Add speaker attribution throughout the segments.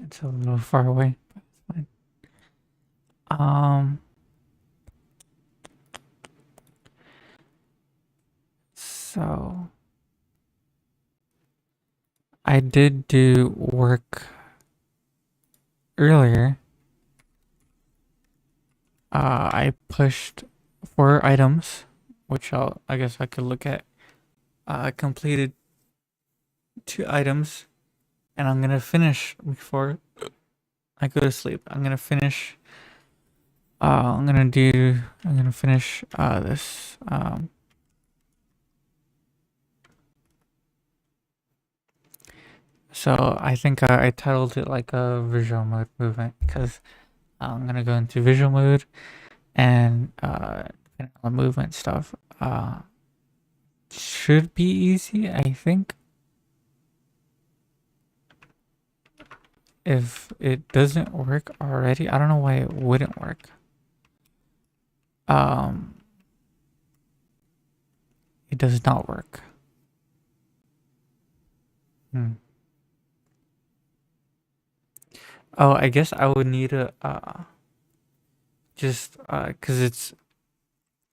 Speaker 1: It's a little far away, but it's fine. Um, so I did do work earlier. I pushed 4 items, which I guess I could look at. I completed 2 items, and I'm gonna finish before I go to sleep. I'm gonna finish. I'm gonna finish this. So I think I titled it like a visual mode movement because I'm gonna go into visual mode and depending on the movement stuff, should be easy. I think if it doesn't work already, I don't know why it wouldn't work. Um, it does not work. Hmm. Oh, I guess I would need to just because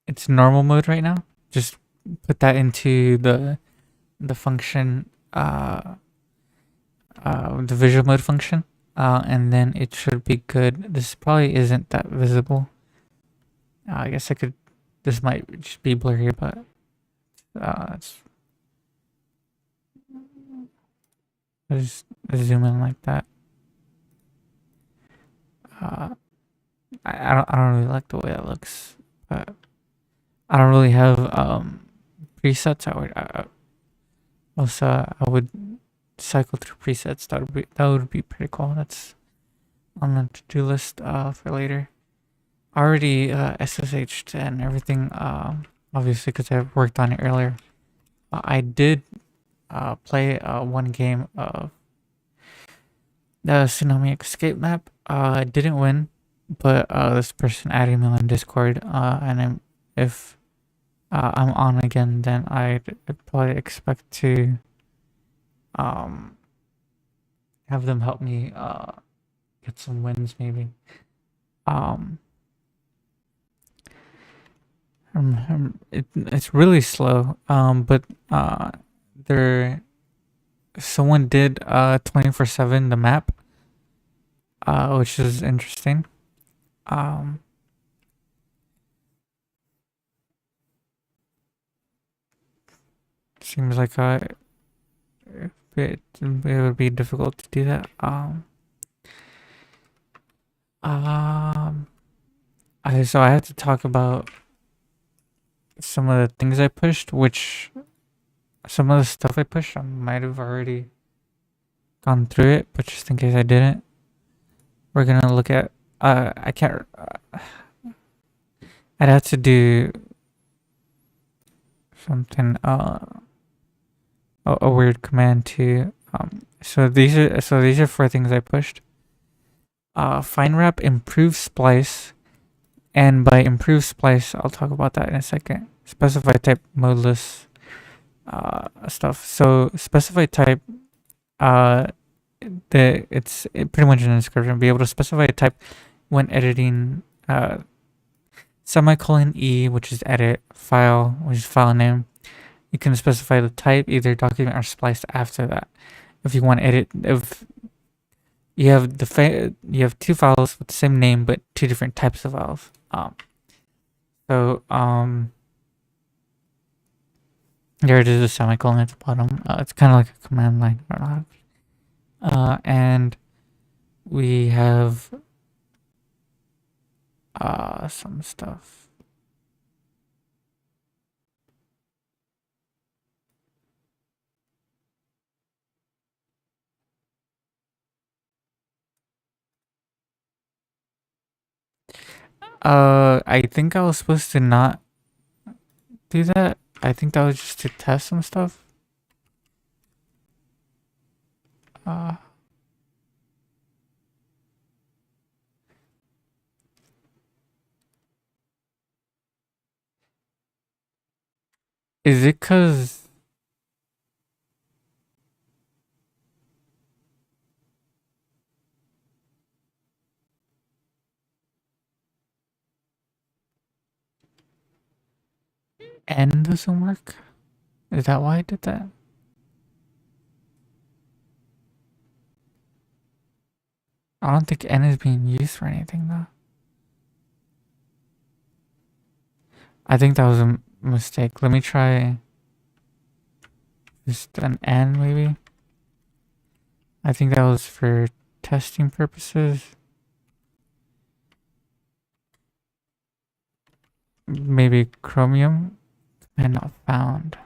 Speaker 1: it's normal mode right now. Just put that into the function the visual mode function, and then it should be good. This probably isn't that visible. I guess I could. This might just be blurry, but it's, just zoom in like that. Uh, I don't really like the way it looks, but I don't really have presets. I would cycle through presets. That would be pretty cool. That's on the to do list for later. Already SSH'd and everything, obviously, because I worked on it earlier. I did play one game of the Tsunami Escape map. I didn't win, but this person added me on Discord, and if I'm on again, then I'd probably expect to um, have them help me get some wins, maybe. Um, it's really slow, but there someone did 24/7 the map, which is interesting. Um, seems like it would be difficult to do that. Um, I have to talk about some of the things I pushed, which some of the stuff I pushed I might have already gone through it, but just in case I didn't, we're gonna look at. I can't. I'd have to do something. A weird command to. So these are 4 things I pushed. Find wrap, improve splice, and by improve splice, I'll talk about that in a second. Specify type, modeless stuff. So specify type, uh, pretty much in the description. Be able to specify a type when editing. Semicolon E, which is edit, file, which is file name. You can specify the type, either document or spliced after that. If you want to edit, if you have you have 2 files with the same name but 2 different types of files. So there it is, a semicolon at the bottom. It's kind of like a command line. I don't know. And we have some stuff. I think I was supposed to not do that. I think that was just to test some stuff. Uh, is it cause N doesn't work? Is that why I did that? I don't think N is being used for anything though. I think that was a mistake. Let me try just an N maybe. I think that was for testing purposes. Maybe Chromium and not found.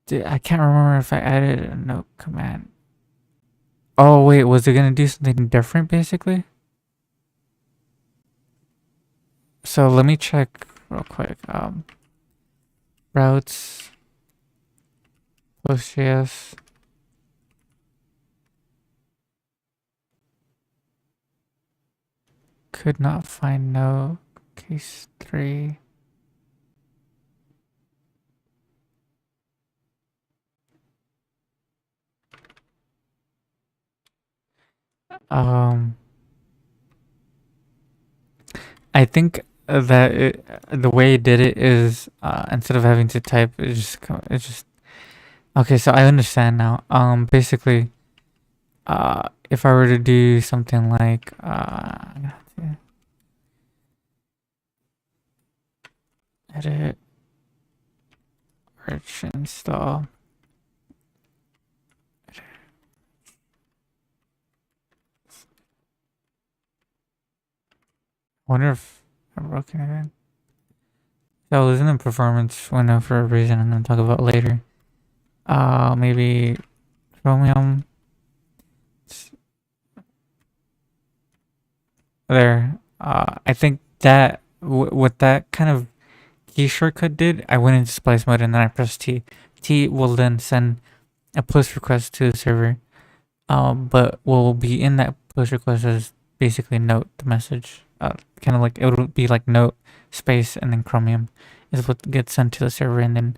Speaker 1: I can't remember if I added a note command. Oh wait, was it gonna do something different basically? So let me check real quick. Routes, Postgres. Could not find no case 3. I think that the way it did it is instead of having to type, it just okay. So I understand now. Basically, if I were to do something like edit arch install. I wonder if I'm broken it in. So I was in the performance window for a reason I'm gonna talk about later. Maybe Chromium. There. I think that what that kind of key shortcut did, I went into splice mode and then I pressed T. T will then send a push request to the server. But what will be in that push request is basically note the message. Kind of like it would be like note space and then Chromium is what gets sent to the server, and then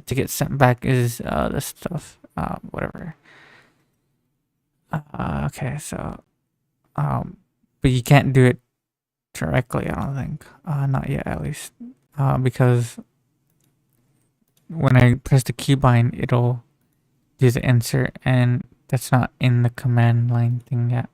Speaker 1: to get sent back is the stuff. Whatever. Okay, so but you can't do it directly. I don't think. Not yet, at least. Because when I press the keybind, it'll do the insert, and that's not in the command line thing yet.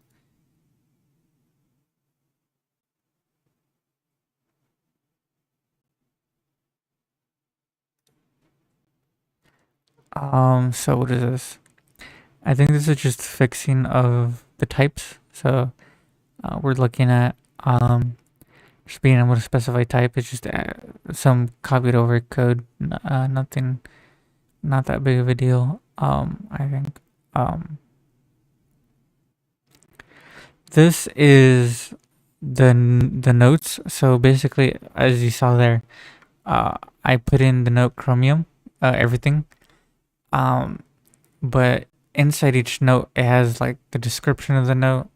Speaker 1: So what is this? I think this is just fixing of the types. So we're looking at just being able to specify type. It's just some copied over code. Nothing, not that big of a deal. I think. This is the notes. So basically, as you saw there, I put in the note Chromium, everything. But inside each note, it has like the description of the note,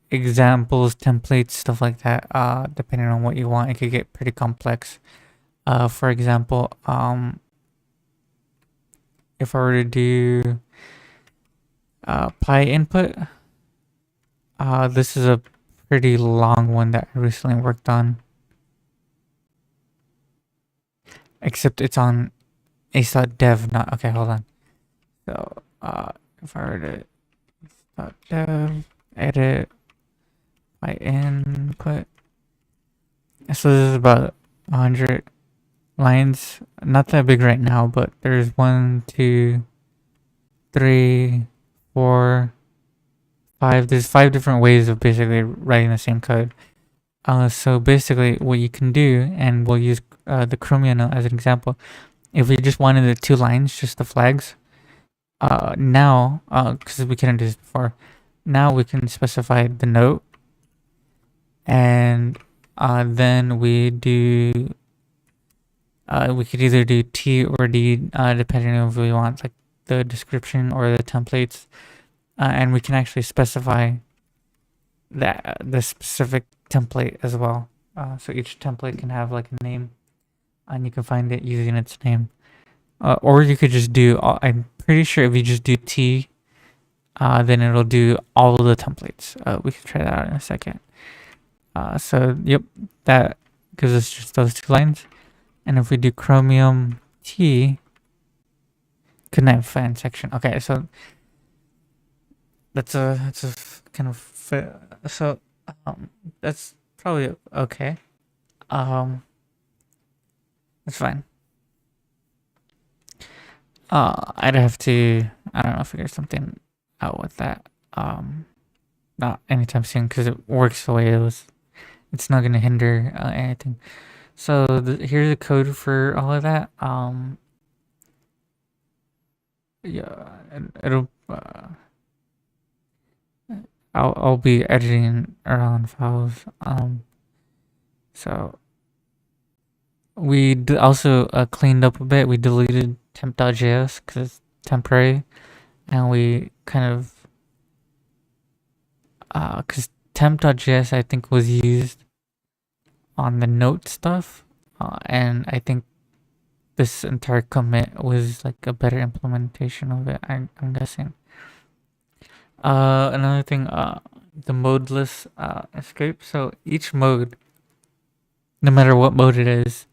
Speaker 1: examples, templates, stuff like that. Depending on what you want, it could get pretty complex. For example, if I were to do Pi input, this is a pretty long one that I recently worked on. Except it's on ace.dev, not okay, hold on. So if I were to ace.dev, edit my input. So this is about 100 lines. Not that big right now, but there's 1, 2, 3, 4, 5. There's 5 different ways of basically writing the same code. So basically what you can do, and we'll use the Chromium as an example. If we just wanted the 2 lines, just the flags, now, because we couldn't do this before, now we can specify the note, and then we do, we could either do T or D, depending on if we want like the description or the templates, and we can actually specify that the specific template as well. So each template can have like a name, and you can find it using its name. or you could just do. I'm pretty sure if you just do T, then it'll do all of the templates. We can try that out in a second. So yep, that gives us just those two lines. And if we do Chromium T, connect fan section. Okay, so that's a kind of so that's probably okay. That's fine. I'd have to, I don't know, figure something out with that. Not anytime soon because it works the way it was. It's not gonna hinder anything. So here's the code for all of that. Yeah, it'll. I'll be editing around files. So we also cleaned up a bit. We deleted temp.js because it's temporary, and we kind of because temp.js I think was used on the note stuff, and I think this entire commit was like a better implementation of it. I'm guessing. Another thing, the modeless escape. So each mode, no matter what mode it is,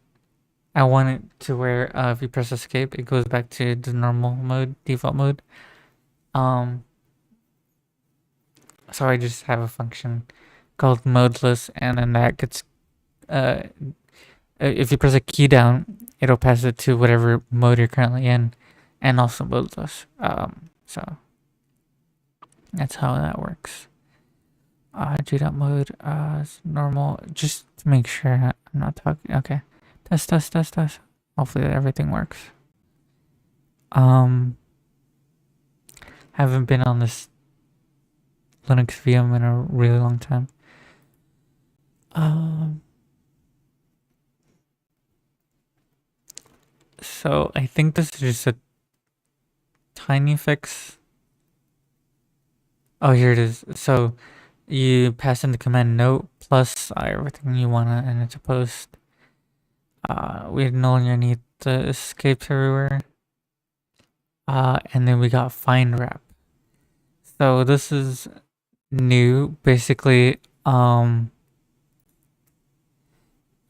Speaker 1: I want it to where if you press escape, it goes back to the normal mode, default mode. So I just have a function called modeless, and then that gets if you press a key down, it'll pass it to whatever mode you're currently in, and also modeless. So that's how that works. G.dot mode is normal, just to make sure I'm not talking. Okay, test. Hopefully everything works. Haven't been on this Linux VM in a really long time. So I think this is just a tiny fix. Oh, here it is. So you pass in the command note plus everything you want to enter to post. We no longer need the escapes everywhere. And then we got find wrap. So this is new. Basically,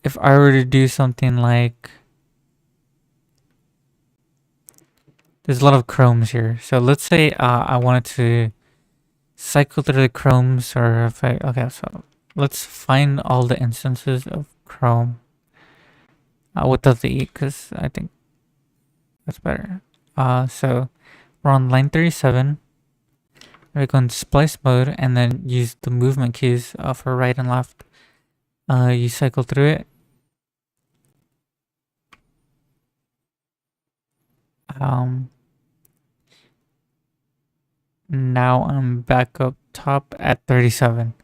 Speaker 1: if I were to do something like, there's a lot of chromes here. So let's say I wanted to cycle through the chromes, or if okay, so let's find all the instances of Chrome without the E, because I think that's better. So we're on line 37. We go in splice mode and then use the movement keys for right and left. You cycle through it. Now I'm back up top at 37.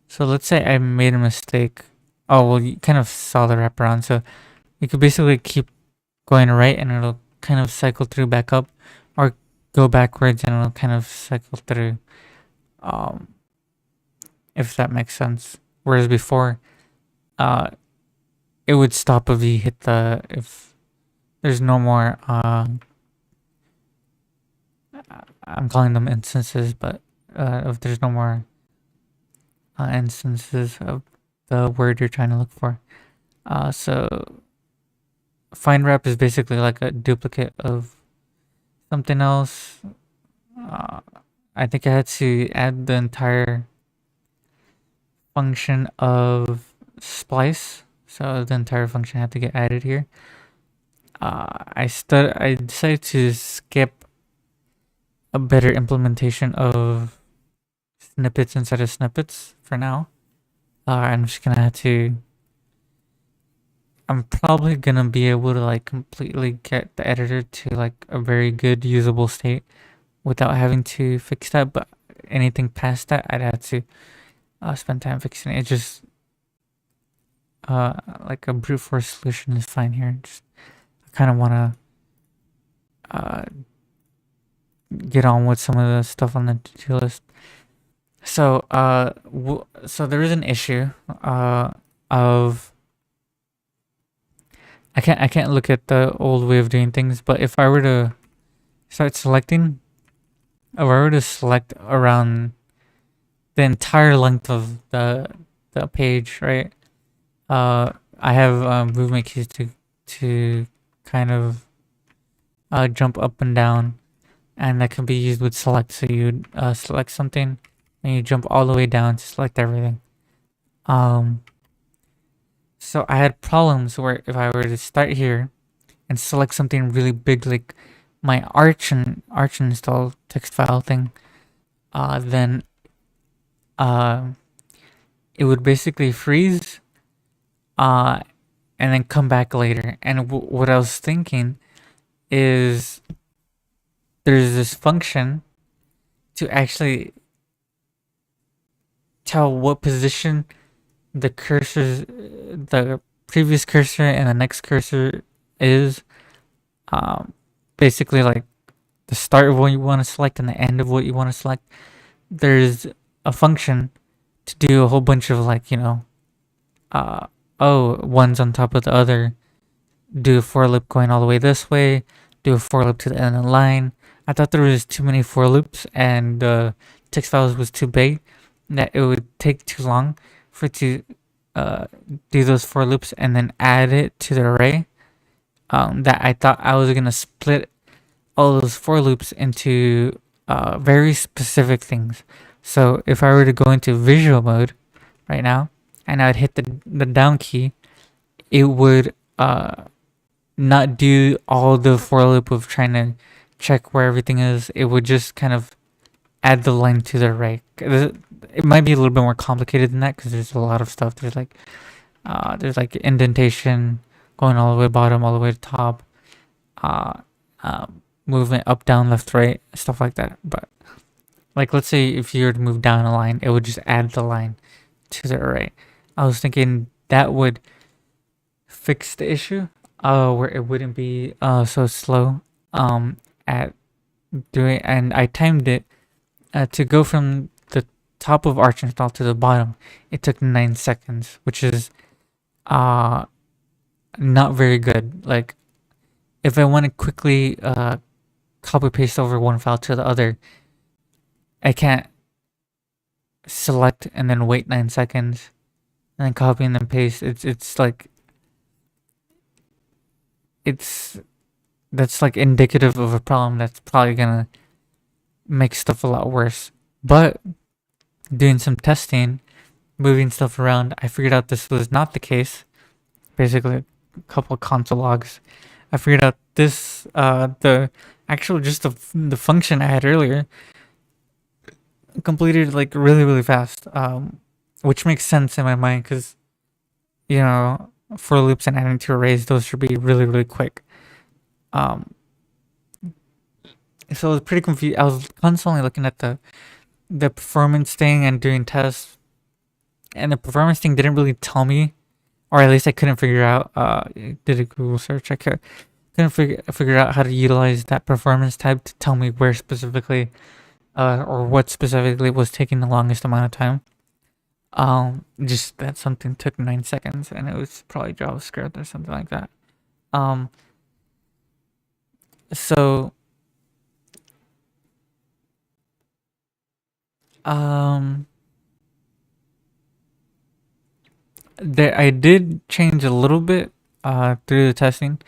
Speaker 1: So let's say I made a mistake. Oh, well, you kind of saw the wraparound. So you could basically keep going right and it'll kind of cycle through back up, or go backwards and it'll kind of cycle through. If that makes sense. Whereas before, it would stop if you hit if there's no more, I'm calling them instances, but if there's no more instances of the word you're trying to look for. So find wrap is basically like a duplicate of something else. I think I had to add the entire function of splice, so the entire function had to get added here. I decided to skip a better implementation of snippets instead of snippets for now. I'm just gonna have to. I'm probably gonna be able to like completely get the editor to like a very good usable state without having to fix that. But anything past that, I'd have to spend time fixing it. It just like a brute force solution is fine here. Just I kind of want to get on with some of the stuff on the to-do list. So so there is an issue of I can't look at the old way of doing things, but if I were to start selecting, if I were to select around the entire length of the page, right? I have movement keys to kind of jump up and down, and that can be used with select. So you select something, and you jump all the way down to select everything. Um, so I had problems where if I were to start here and select something really big, like my Arch install text file thing, then uh, it would basically freeze, uh, and then come back later. And what I was thinking is there's this function to actually tell what position the previous cursor and the next cursor is. Um, Basically, like the start of what you want to select and the end of what you want to select. There's a function to do a whole bunch of like, one's on top of the other. Do a for loop going all the way this way. Do a for loop to the end of the line. I thought there was too many for loops and the text files was too big, that it would take too long for it to do those for loops and then add it to the array. That I thought I was gonna split all those for loops into very specific things. So if I were to go into visual mode right now and I'd hit the down key, it would not do all the for loop of trying to check where everything is. It would just kind of add the line to the array. It might be a little bit more complicated than that because there's a lot of stuff. There's like indentation going all the way bottom, all the way to top. Uh, Movement up, down, left, right, stuff like that. But like, let's say if you were to move down a line, it would just add the line to the array. I was thinking that would fix the issue, where it wouldn't be so slow at doing. And I timed it to go from the top of Arch install to the bottom. It took 9 seconds, which is not very good. Like, if I want to quickly copy paste over one file to the other, I can't select and then wait 9 seconds and then copy and then paste. It's like that's like indicative of a problem that's probably gonna make stuff a lot worse. But doing some testing, moving stuff around, I figured out this was not the case. Basically, a couple of console logs. I figured out this the actual just the function I had earlier completed like really fast, which makes sense in my mind because for loops and adding to arrays, those should be really quick. So I was pretty confused. I was constantly looking at the performance thing and doing tests, and the performance thing didn't really tell me, or at least I couldn't figure out. Did a Google search. I couldn't figure out how to utilize that performance type to tell me where specifically, or what specifically was taking the longest amount of time. Just that something took 9 seconds, and it was probably JavaScript or something like that. Um, so there I did change a little bit through the testing.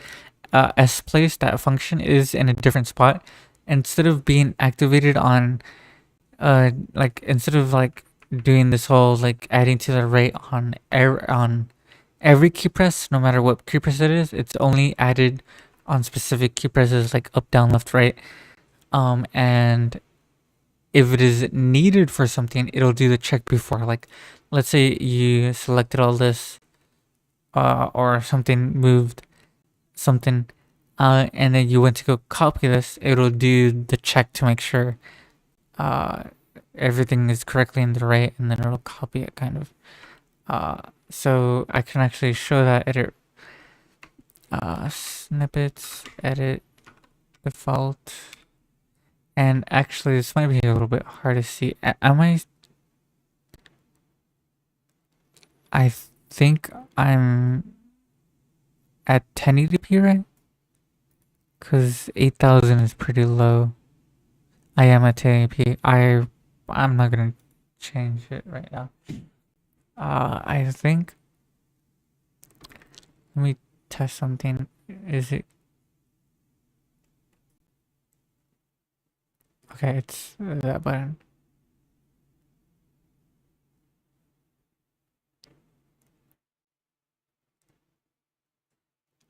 Speaker 1: Splace, that function, is in a different spot. Instead of being activated on like instead of like doing this whole like adding to the array on every key press, no matter what key press it is, it's only added on specific key presses like up, down, left, right. And if it is needed for something, it'll do the check before. Like, let's say you selected all this, or something moved something, and then you went to go copy this, it'll do the check to make sure everything is correctly in the array, and then it'll copy it kind of. So I can actually show that edit snippets, edit default. And actually, this might be a little bit hard to see. I think I'm at 1080p, right? Because 8000 is pretty low. I am at 1080p. I'm not gonna change it right now. I think. Let me test something. Is it okay? It's that button.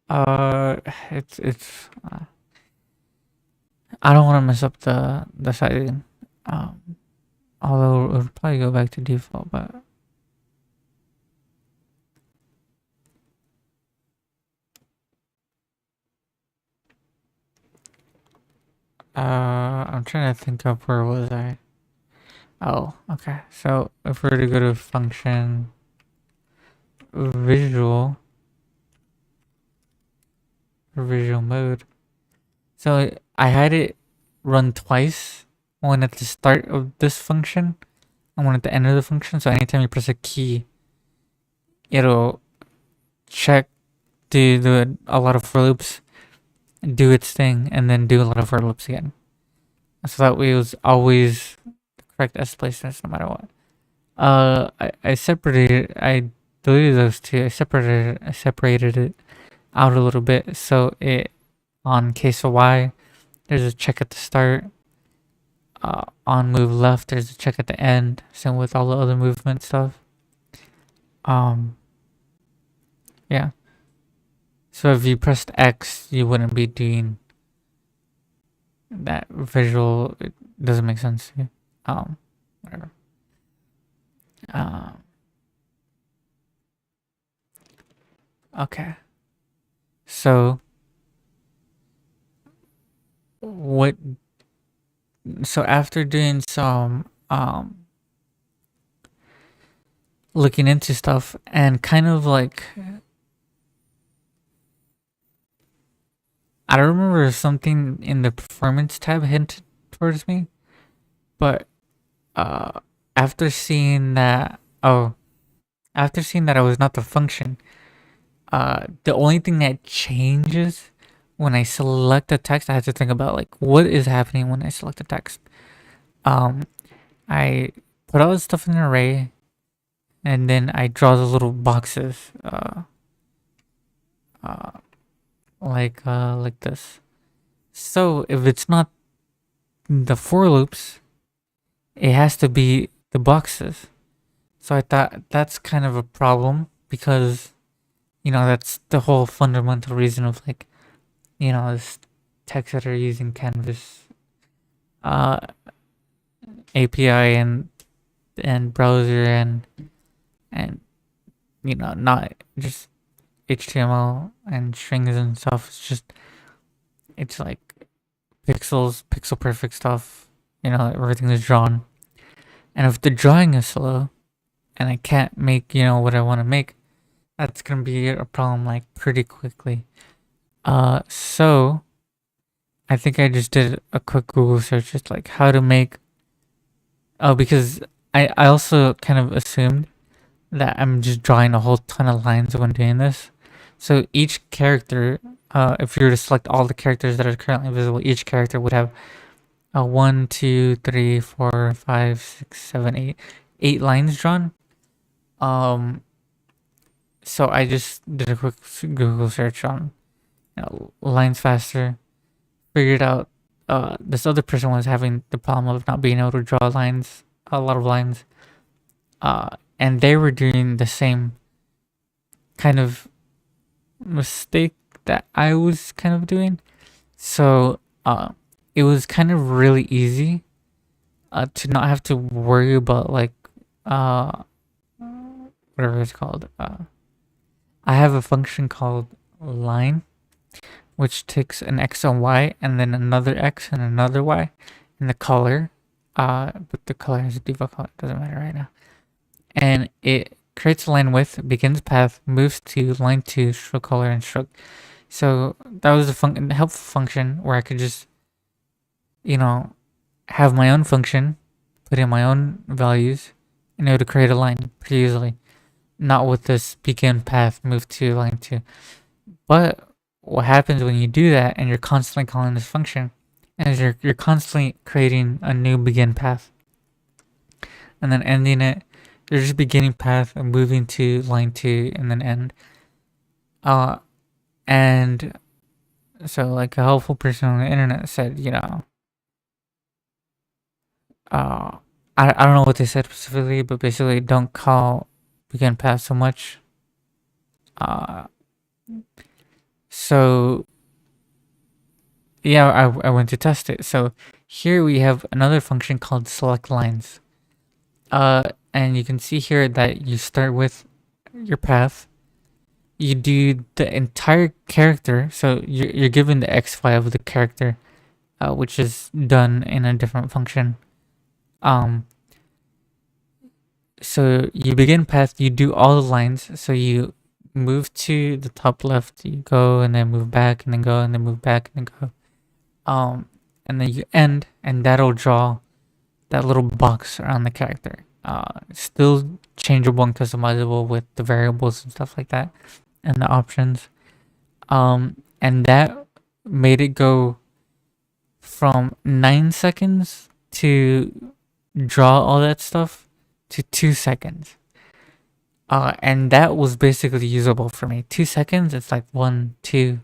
Speaker 1: Uh, it's. I don't want to mess up the setting. Um, Although it'll probably go back to default, but I'm trying to think of where was I. Oh, okay. So if we were to go to function visual or visual mode, so I had it run twice. One at the start of this function and one at the end of the function. So anytime you press a key, it'll check, do a lot of for loops, do its thing, and then do a lot of for loops again. So that way it was always the correct S placements no matter what. I separated. I deleted those two. I separated it out a little bit. So it on case of Y, there's a check at the start. On move left, there's a check at the end. Same with all the other movement stuff. Yeah. So if you pressed X, you wouldn't be doing that visual. It doesn't make sense to you. Whatever. Okay. So what? So after doing some looking into stuff and kind of like I don't remember if something in the performance tab hinted towards me, but uh after seeing that I was not the function, the only thing that changes when I select a text, I have to think about like what is happening when I select a text. I put all this stuff in an array, and then I draw the little boxes, like this. So if it's not the for loops, it has to be the boxes. So I thought that's kind of a problem because, that's the whole fundamental reason of like, this text editor using Canvas uh, API and browser and not just HTML and strings and stuff. It's like pixel perfect stuff. Everything is drawn. And if the drawing is slow and I can't make, what I want to make, that's going to be a problem like pretty quickly. So I think I just did a quick Google search, just like how to make. Oh, because I also kind of assumed that I'm just drawing a whole ton of lines when doing this. So each character, if you were to select all the characters that are currently visible, each character would have 1, 2, 3, 4, 5, 6, 7, 8, 8 lines drawn. So I just did a quick Google search on lines faster. Figured out this other person was having the problem of not being able to draw lines, a lot of lines, and they were doing the same kind of mistake that I was kind of doing. So it was kind of really easy to not have to worry about like whatever it's called. I have a function called line, which takes an X and Y and then another X and another Y in the color. But the color has a default color, it doesn't matter right now. And it creates a line width, begins path, moves to line 2, stroke color, and stroke. So that was a helpful function where I could just, have my own function, put in my own values, and it would create a line pretty easily. Not with this begin path, move to line 2. But what happens when you do that and you're constantly calling this function is you're constantly creating a new begin path and then ending it. You're just beginning path and moving to line 2 and then end. And so like a helpful person on the internet said, uh, I don't know what they said specifically, but basically don't call begin path so much. Uh, so yeah, I went to test it. So here we have another function called select lines. And you can see here that you start with your path. You do the entire character. So you're given the XY of the character, which is done in a different function. So you begin path, you do all the lines. So you move to the top left, you go and then move back and then go and then move back and then go. And then you end, and that'll draw that little box around the character. Still changeable and customizable with the variables and stuff like that, and the options. And that made it go from 9 seconds to draw all that stuff to 2 seconds. And that was basically usable for me. 2 seconds, it's like 1, 2,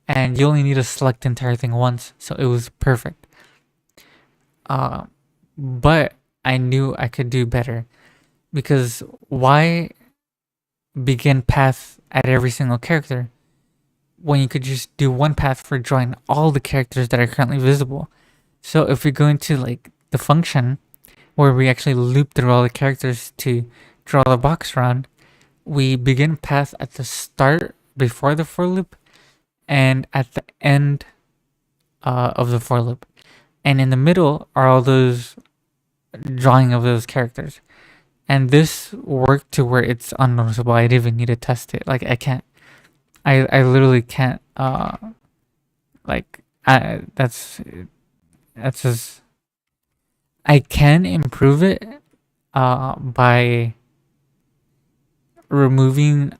Speaker 1: and you only need to select the entire thing once, so it was perfect. But I knew I could do better, because why begin path at every single character when you could just do one path for drawing all the characters that are currently visible? So if we go into like the function where we actually loop through all the characters to draw the box around, we begin path at the start before the for loop and at the end of the for loop. And in the middle are all those drawing of those characters. And this worked to where it's unnoticeable. I didn't even need to test it. Like I literally can't that's just, I can improve it by removing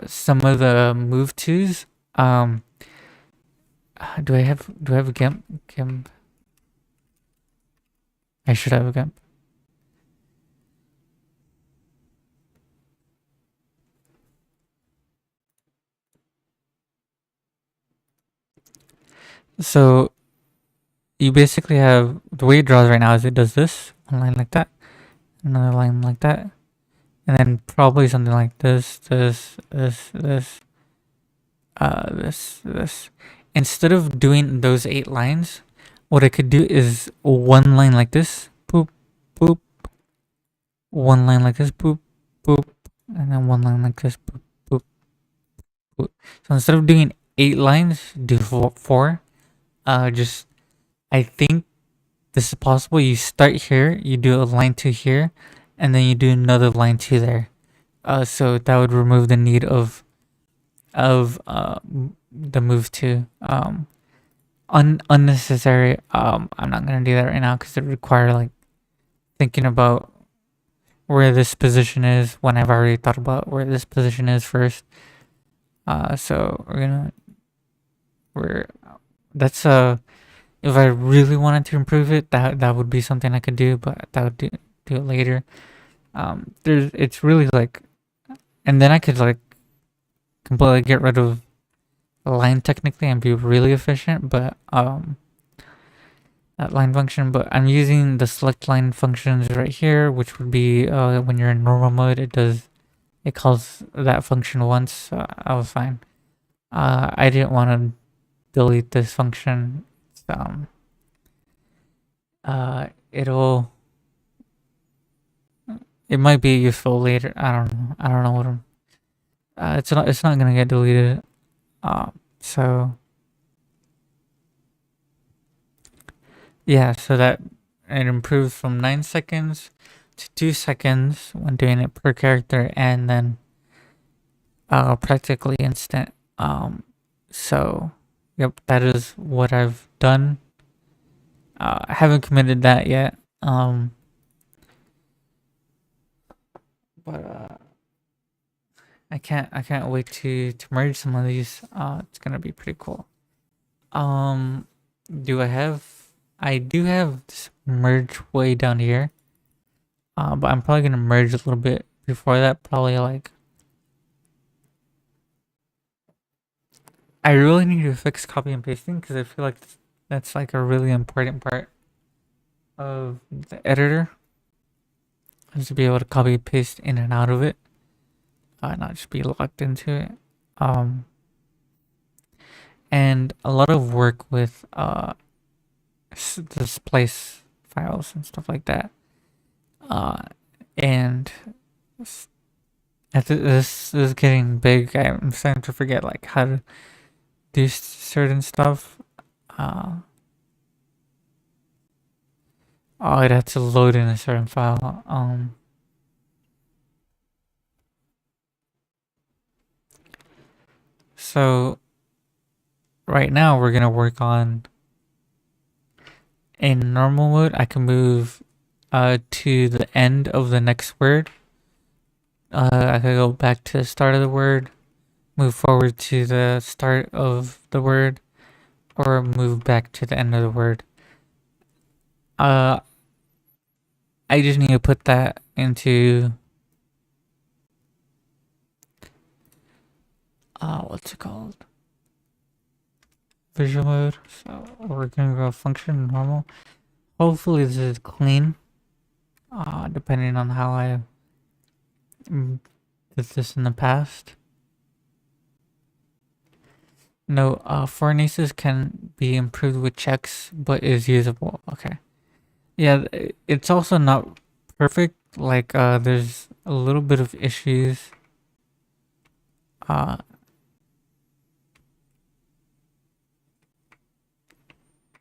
Speaker 1: some of the move twos. Do I have a GIMP? I should have a GIMP. So you basically have, the way it draws right now is it does this, one line like that, another line like that, and then probably something like this. Instead of doing those 8 lines, what I could do is one line like this, boop, boop, one line like this, boop, boop, and then one line like this, boop, boop, boop. So instead of doing 8 lines, do 4. Just, I think this is possible. You start here, you do a line 2 here, and then you do another line 2 there. So that would remove the need of the move to unnecessary. I'm not gonna do that right now because it require like thinking about where this position is when I've already thought about where this position is first. So that's if I really wanted to improve it, that would be something I could do, but that would do it later. It's really like, and then I could like completely get rid of the line technically and be really efficient, but that line function. But I'm using the select line functions right here, which would be when you're in normal mode, it calls that function once. So I was fine. I didn't want to delete this function. It might be useful later. I don't know what it's not gonna get deleted. So yeah, so that it improves from 9 seconds to 2 seconds when doing it per character, and then practically instant. So yep, that is what I've done. I haven't committed that yet. But I can't wait to merge some of these. It's gonna be pretty cool. Do I have? I do have this merge way down here. But I'm probably gonna merge a little bit before that. Probably like I really need to fix copy and pasting because I feel like that's like a really important part of the editor, is to be able to copy and paste in and out of it, not just be locked into it. Um, and a lot of work with the splice files and stuff like that. And this is getting big. I'm starting to forget like how to do certain stuff. Oh, it had to load in a certain file. So right now we're gonna work on in normal mode. I can move to the end of the next word. I could go back to the start of the word, move forward to the start of the word, or move back to the end of the word. I just need to put that into what's it called? Visual mode. So we're gonna go function normal. Hopefully this is clean. Depending on how I did this in the past. No, foreign can be improved with checks, but is usable. Okay. Yeah, it's also not perfect. Like, there's a little bit of issues.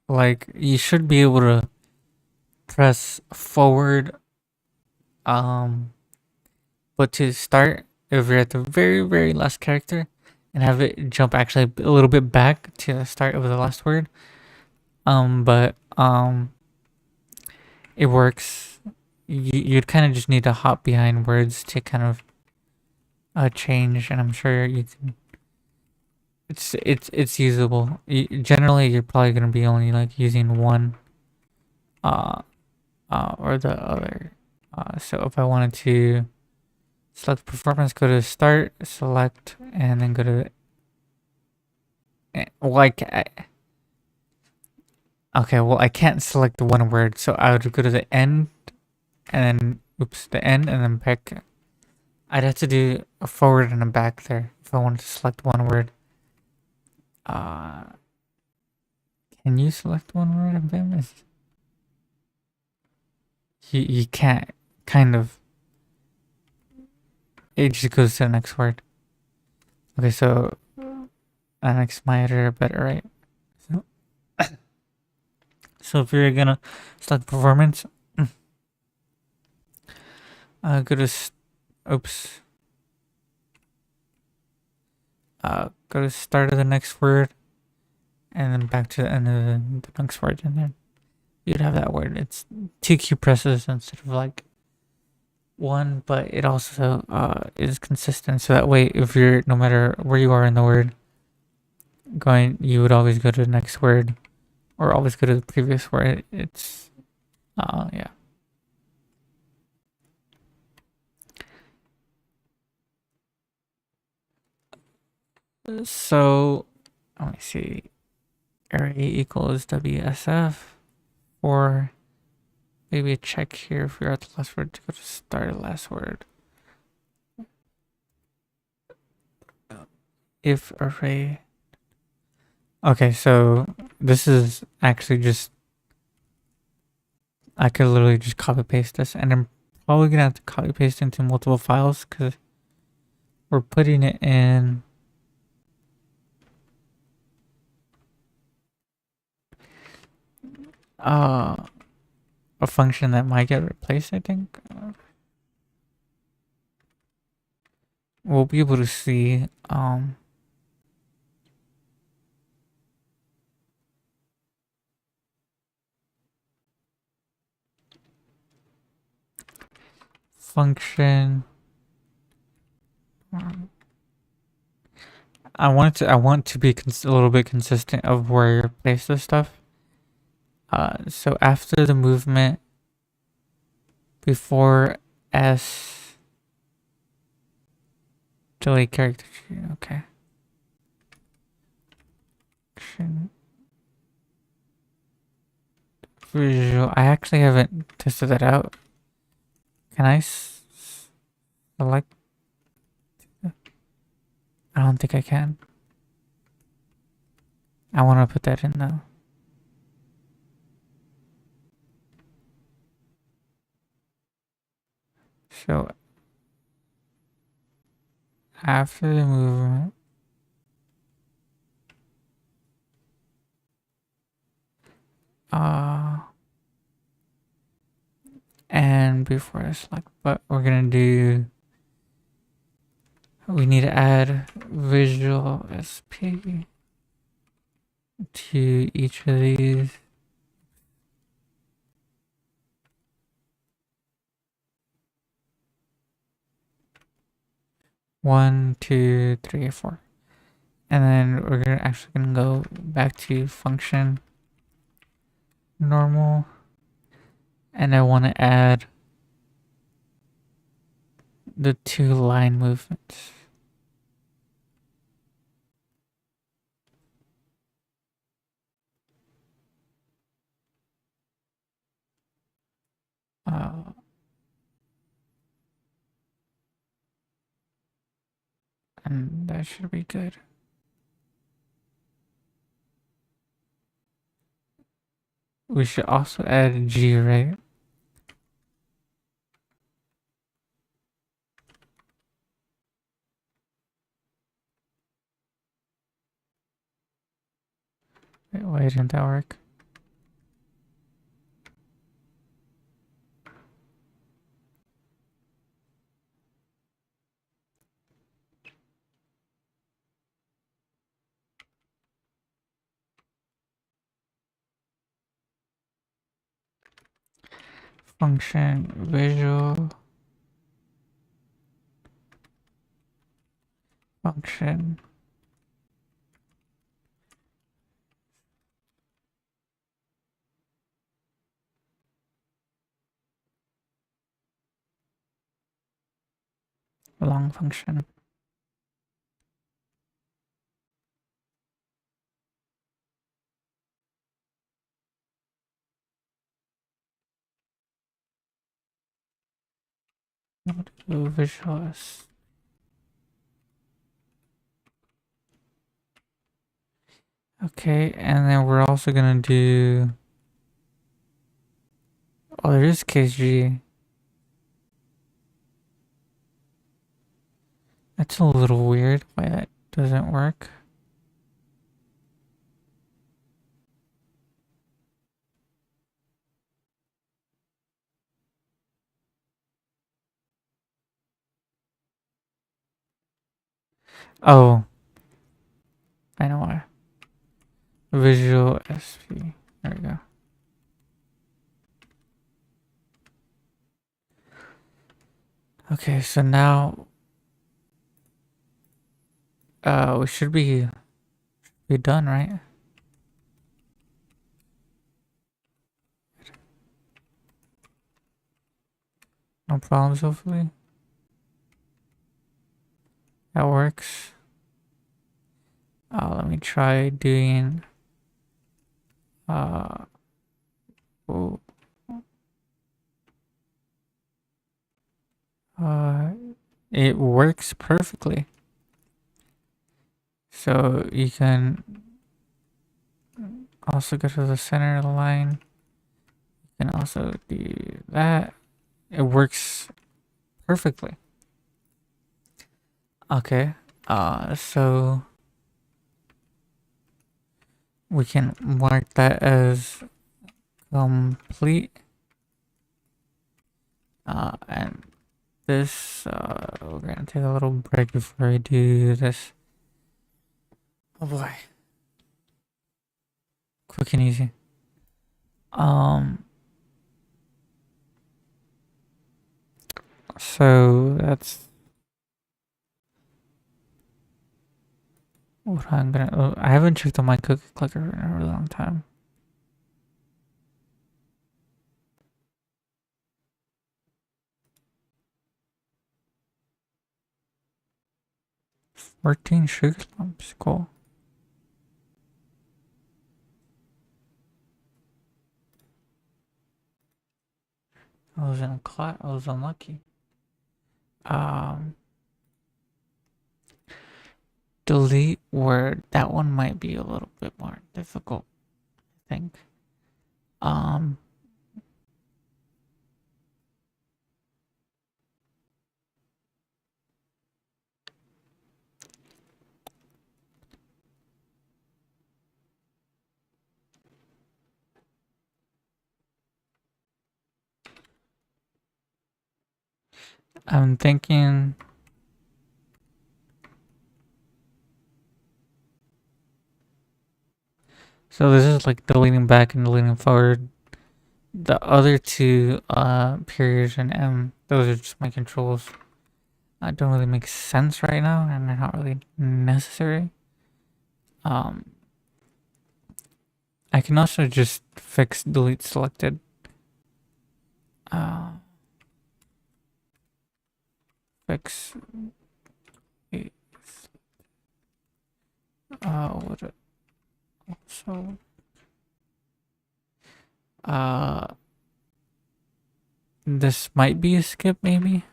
Speaker 1: Like, you should be able to press forward, but to start, if you're at the very, very last character, and have it jump actually a little bit back to the start of the last word. But it works. You'd kind of just need to hop behind words to kind of change, and I'm sure you can. It's usable. Generally, you're probably gonna be only like using one, or the other. So if I wanted to select performance, go to start, select, and then go to like. Okay, well I can't select the one word, so I would go to the end, and then the end, and then back. I'd have to do a forward and a back there if I wanted to select one word. Can you select one word of them? You can't. Kind of. It just goes to the next word. Okay, so that makes my editor better, right? So if you're gonna select performance, go to oops. Go to start of the next word, and then back to the end of the next word, and then you'd have that word. It's 2 key presses instead of like one, but it also is consistent. So that way, if you're no matter where you are in the word, you would always go to the next word, or always go to the previous word. It's yeah. So let me see. Array equals WSF, or maybe a check here if we're at the last word to go to start the last word. If array. Okay, so this is actually just, I could literally just copy paste this, and I'm probably gonna have to copy paste into multiple files because we're putting it in a function that might get replaced, I think. We'll be able to see function I want to be a little bit consistent of where you place this stuff. So after the movement, before S, delete character tree. Okay. Visual. I actually haven't tested that out. Can I select? I don't think I can. I want to put that in though. So after the movement, and before I select, but we're gonna do. We need to add visual SP to each of these. One, two, three, four. And then we're gonna go back to function normal. And I want to add the 2 line movements. And that should be good. We should also add a G, right? Wait, why didn't that work? Function visual function long function. Do visual. Okay, and then we're also gonna do. Oh, there is KG. That's a little weird why that doesn't work. Oh, I know why. Visual SP. There we go. Okay, so now we should be done, right? No problems, hopefully. That works. Let me try doing oh, it works perfectly. So you can also go to the center of the line. You can also do that. It works perfectly. Okay. So we can mark that as complete. And this, we're gonna take a little break before I do this. Oh boy. Quick and easy. So that's what I'm gonna. I haven't checked on my cookie clicker in a really long time. Fourteen sugar lumps. Cool. I was in a class. I was unlucky. Um, delete word. That one might be a little bit more difficult, I think. Um, I'm thinking. So this is like deleting back and deleting forward. The other two, periods and M, those are just my controls. Don't really make sense right now, and they're not really necessary. Um, I can also just fix delete selected. Uh, fix. What? So. Uh, this might be a skip, maybe.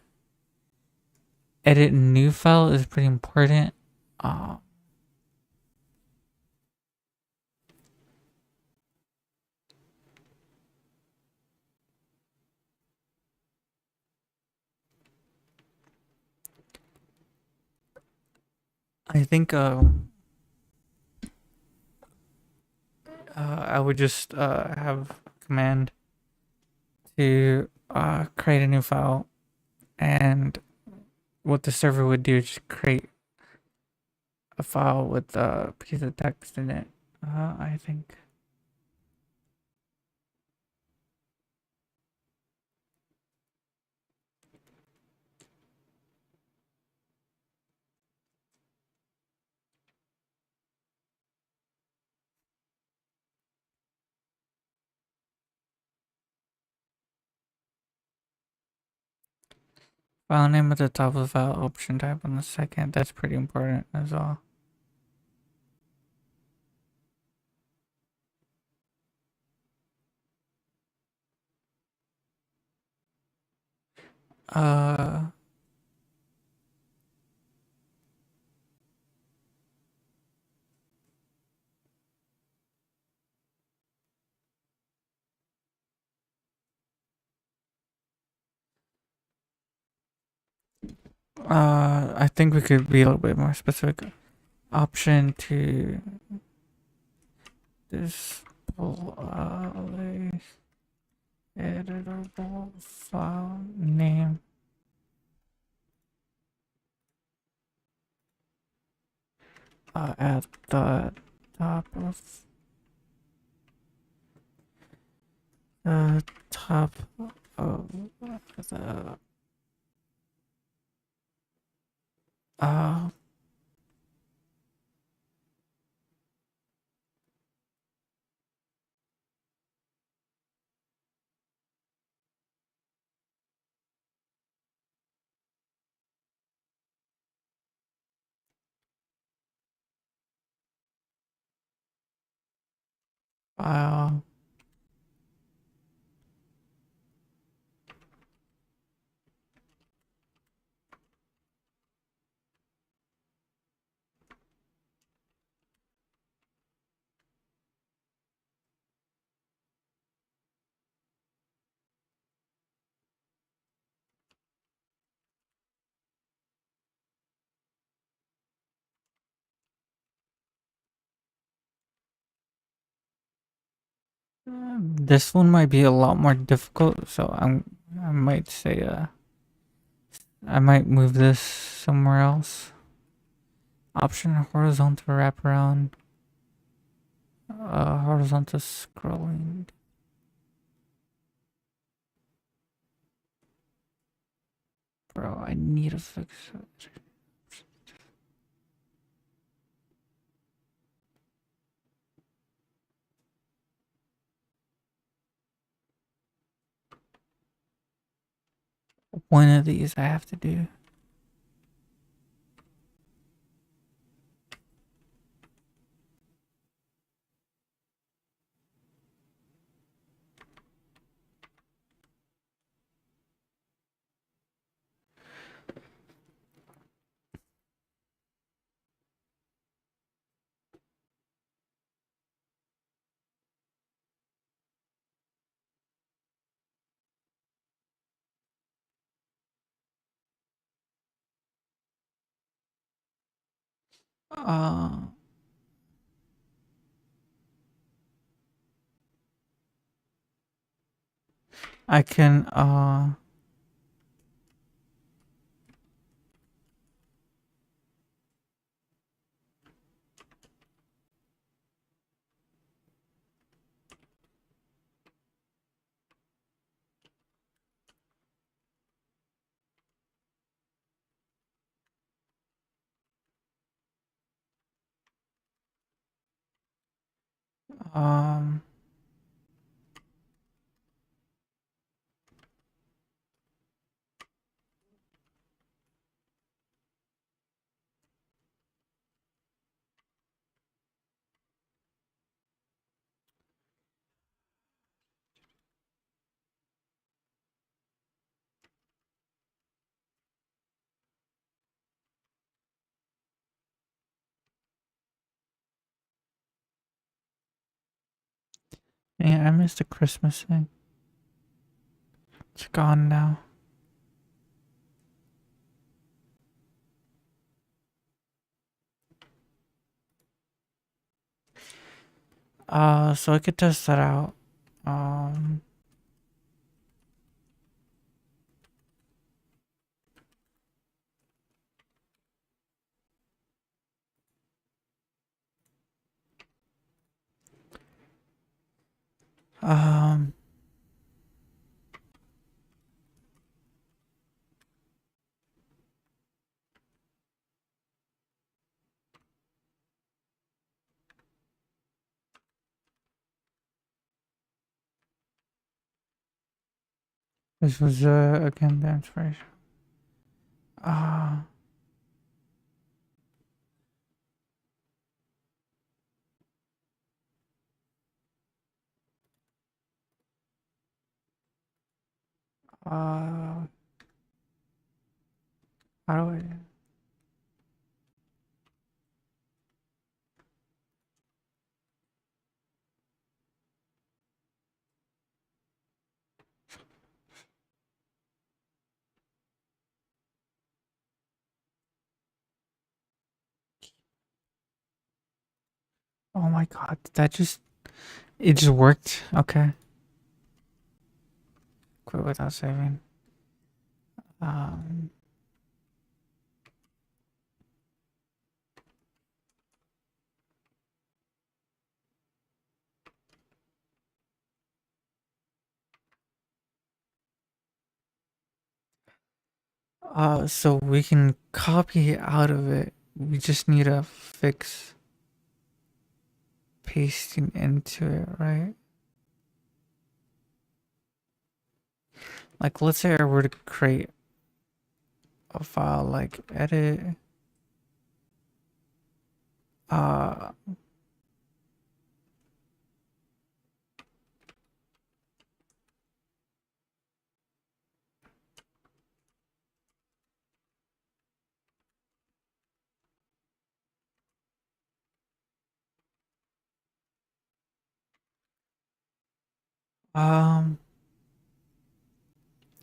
Speaker 1: Edit new file is pretty important. Uh, I think I would just have command to create a new file, and what the server would do is just create a file with a piece of text in it. I think. File name at the top of the file, option type on the second. That's pretty important as well. Uh, I think we could be a little bit more specific. Option to display editable file name. At the top of the top of the uh file. This one might be a lot more difficult, so I might say I might move this somewhere else. Option horizontal wraparound. Horizontal scrolling. Bro, I need to fix it. one of these I have to do. Uh, I can um yeah, I missed the Christmas thing. It's gone now. So I could test that out. Um um this was again the inspiration. Uh uh how do I Oh my god, that just it just worked. Okay. Quit without saving. Um so we can copy out of it. We just need to fix pasting into it, right? Like, let's say I were to create a file like edit. Uh, um,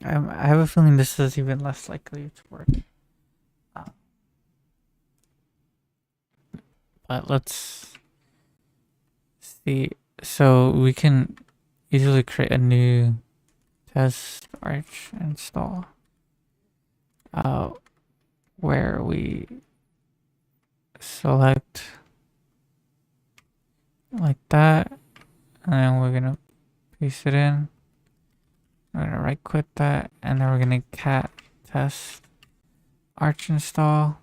Speaker 1: I have a feeling this is even less likely to work. Uh, but let's see. So we can easily create a new test arch install. Where we select like that, and then we're gonna paste it in. We're gonna right click that, and then we're gonna cat test arch install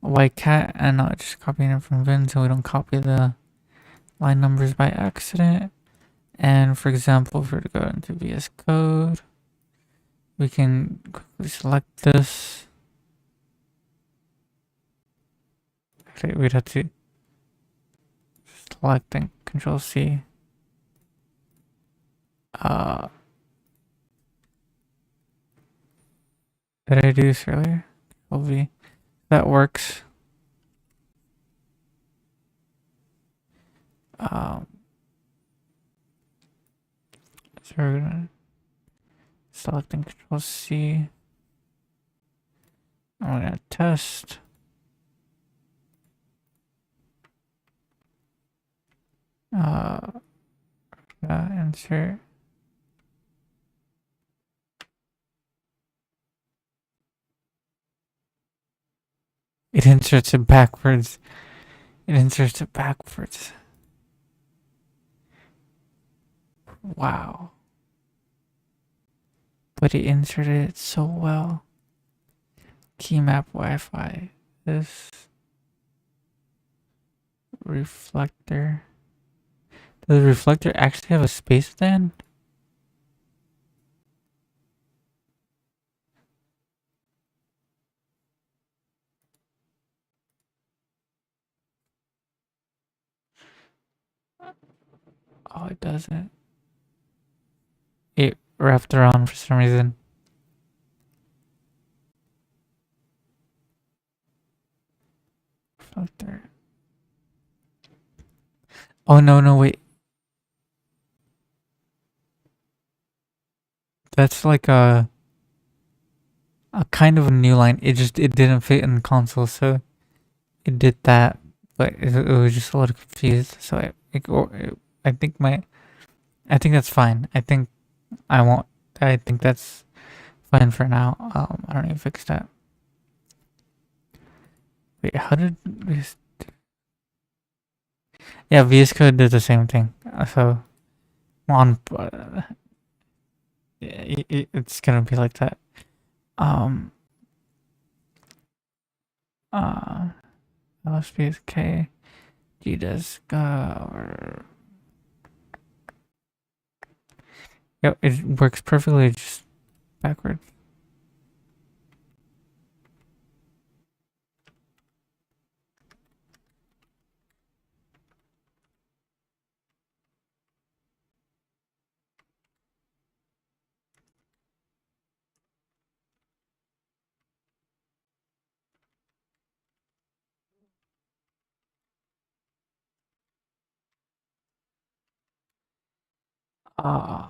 Speaker 1: white cat, and not just copying it from Vim so we don't copy the line numbers by accident. And for example, if we were to go into VS Code We can quickly select this. Actually, we'd have to select and Control C. Did I do this earlier? Control V. That works. So we're gonna select and Control C. I'm gonna test. Insert. It inserts it backwards. It inserts it backwards. Wow. But it inserted it so well. Key map Wi-Fi. This reflector. Does the reflector actually have a space then? Oh, it doesn't. It wrapped around for some reason. Reflector. Oh no, wait. That's like a kind of a new line. It didn't fit in the console, so it did that, but it was just a little confused. So I think I think that's fine. I won't. I think that's fine for now. I don't need to fix that. Wait, how did VS? Yeah, VS Code did the same thing. So on, it's gonna be like that. LSP K. GDesk. Yep, it works perfectly. Just backwards. Uh,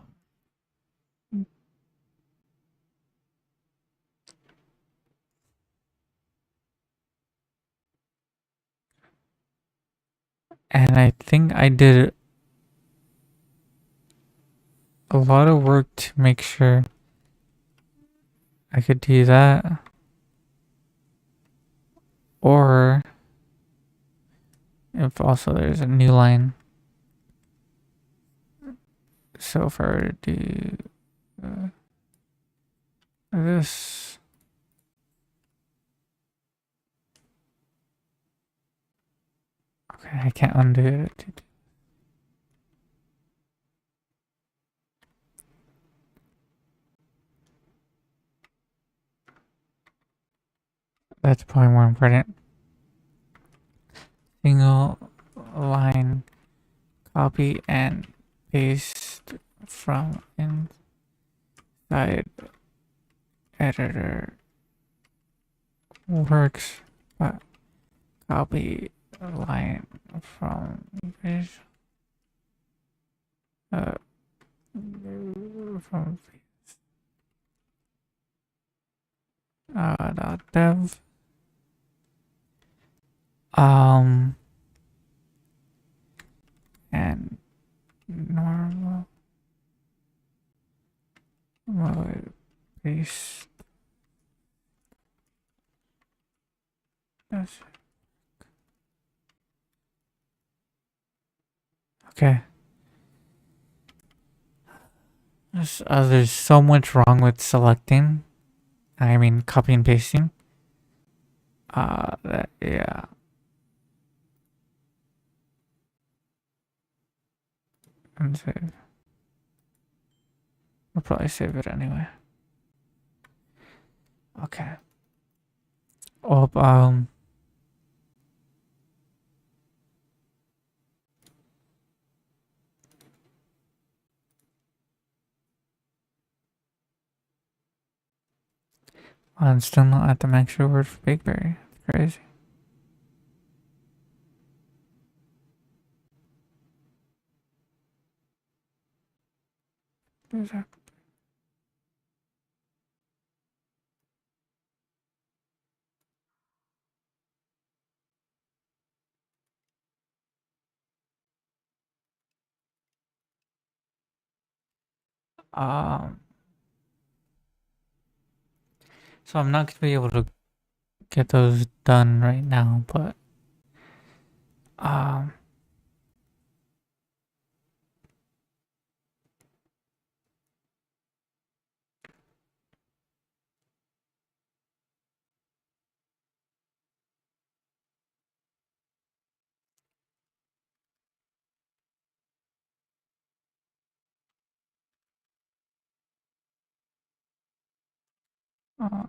Speaker 1: and I think I did a lot of work to make sure I could do that. Or if also there's a new line. So if I were to do this. Okay, I can't undo it. That's probably more important. Single line copy and paste from inside editor works, but copy line from from .dev and normal paste. Yes. Okay. There's so much wrong with selecting. I mean, copy and pasting. Yeah. And save. I'll probably save it anyway. Okay. Oh, I'm still not at the max reward for Big Berry. It's crazy. Exactly. Um, so I'm not gonna be able to get those done right now, but um, uh,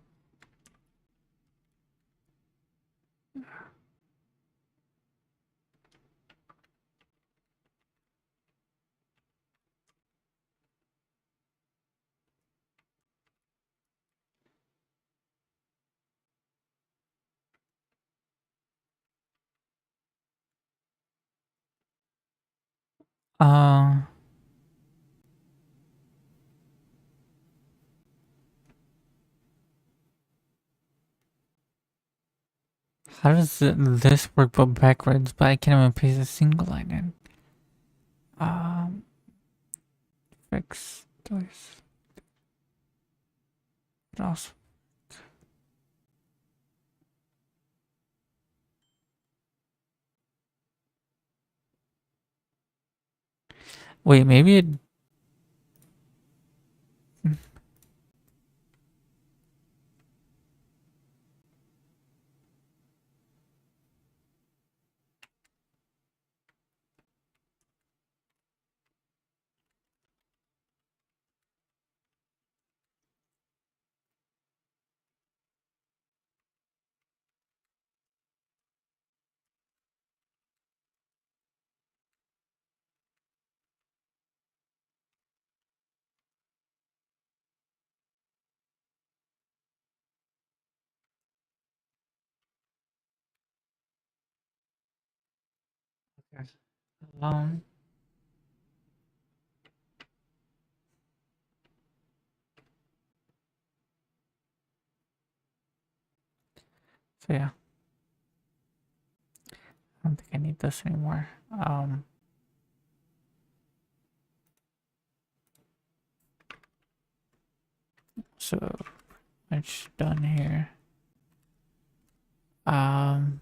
Speaker 1: uh, how does this work but backwards? But I can't even paste a single line in. Um, fix this. What else? Wait, maybe it. Um. So yeah, I don't think I need this anymore. So it's done here. Um.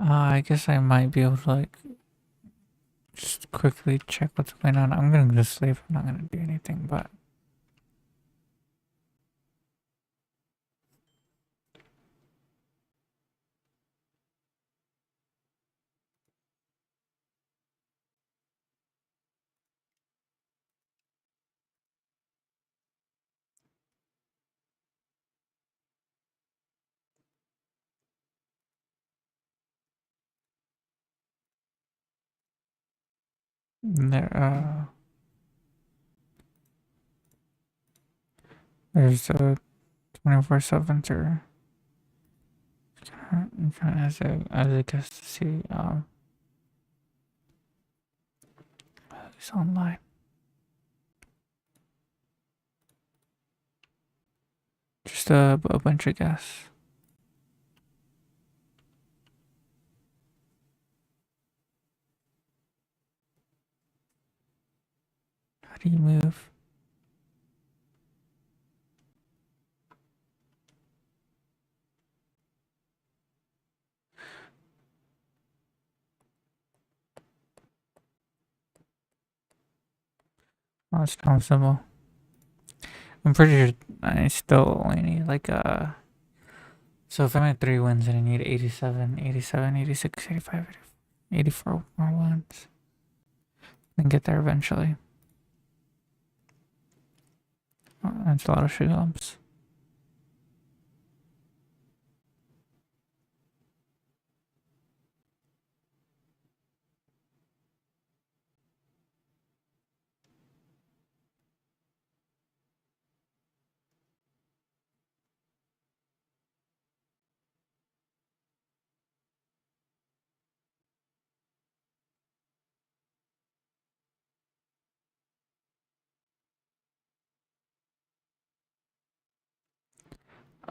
Speaker 1: I guess I might be able to like just quickly check what's going on. I'm gonna just sleep. I'm not gonna do anything, but there. There's a 24/7 or as a guest to see who's online. Just a bunch of guests. How do you move? Oh, it's now simple. I'm pretty sure I still only need like so if I'm at 3 wins and I need 87, 87, 86, 85, 84 more wins. Then get there eventually. Oh, that's a lot of sugar lumps.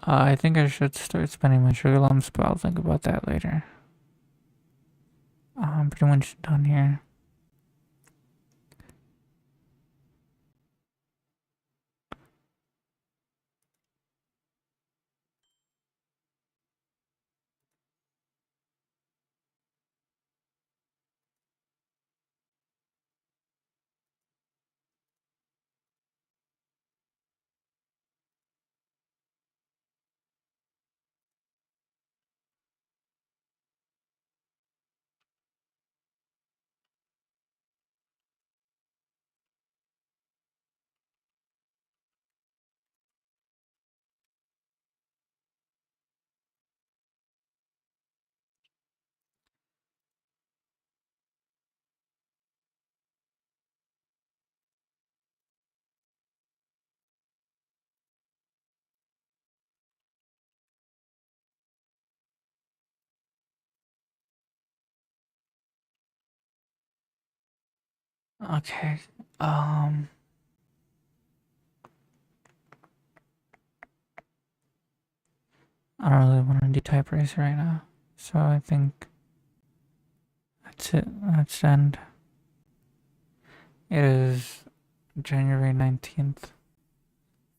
Speaker 1: I think I should start spending my sugar lumps, but I'll think about that later. I'm pretty much done here. Okay. I don't really want to do type race right now, so I think that's it. That's the end. It is January 19th,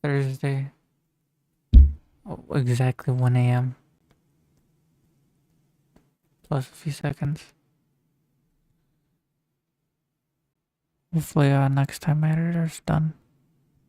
Speaker 1: Thursday. Oh, exactly 1 a.m. plus a few seconds. Hopefully, next time my editor's done.